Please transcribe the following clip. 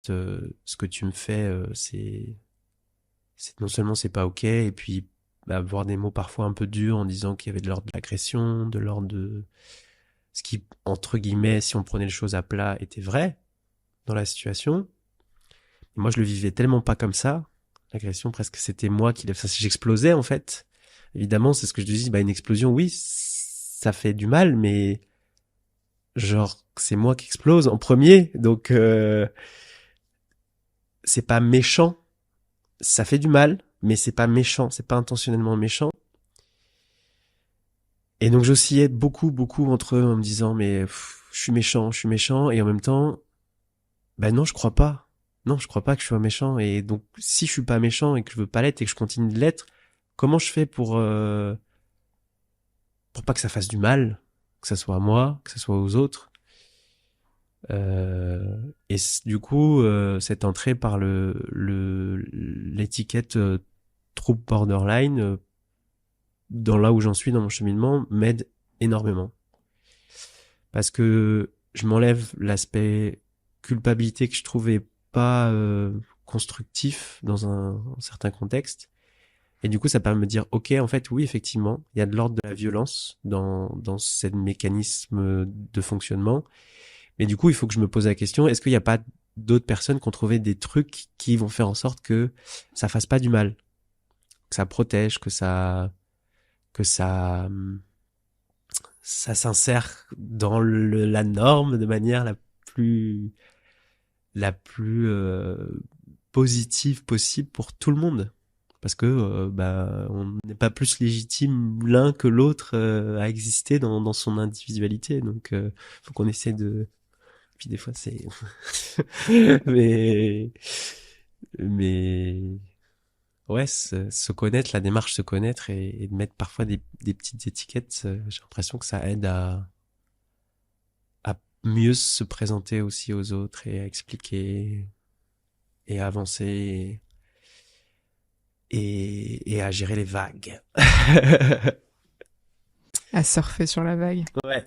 ce que tu me fais, non seulement c'est pas ok, et puis avoir des mots parfois un peu durs en disant qu'il y avait de l'ordre de l'agression, de l'ordre de ce qui, entre guillemets, si on prenait les choses à plat, était vrai dans la situation. Et moi, je le vivais tellement pas comme ça. L'agression, presque, c'était moi qui... Ça, j'explosais, en fait. Évidemment, c'est ce que je te dis, une explosion, oui, ça fait du mal, mais genre, c'est moi qui explose en premier, donc c'est pas méchant. Ça fait du mal, mais c'est pas méchant, c'est pas intentionnellement méchant. Et donc j'oscillais beaucoup, beaucoup entre eux en me disant mais je suis méchant, et en même temps, non, je crois pas. Non, je crois pas que je sois méchant. Et donc si je suis pas méchant et que je veux pas l'être et que je continue de l'être, comment je fais pour pas que ça fasse du mal, que ça soit à moi, que ça soit aux autres. Et du coup, cette entrée par l'étiquette trouble borderline, dans là où j'en suis dans mon cheminement, m'aide énormément. Parce que je m'enlève l'aspect culpabilité que je trouvais pas constructif dans un certain contexte. Et du coup, ça permet de me dire, ok, en fait, oui, effectivement, il y a de l'ordre de la violence dans ce mécanisme de fonctionnement. Mais du coup, il faut que je me pose la question, est-ce qu'il n'y a pas d'autres personnes qui ont trouvé des trucs qui vont faire en sorte que ça fasse pas du mal, que ça protège, que ça s'insère dans la norme de manière plus, la plus positive possible pour tout le monde. Parce que on n'est pas plus légitime l'un que l'autre à exister dans son individualité. Donc, faut qu'on essaie de. Puis des fois, c'est. mais mais ouais, se connaître, la démarche se connaître et de mettre parfois des petites étiquettes. J'ai l'impression que ça aide à mieux se présenter aussi aux autres et à expliquer et à avancer et à gérer les vagues. À surfer sur la vague. Ouais.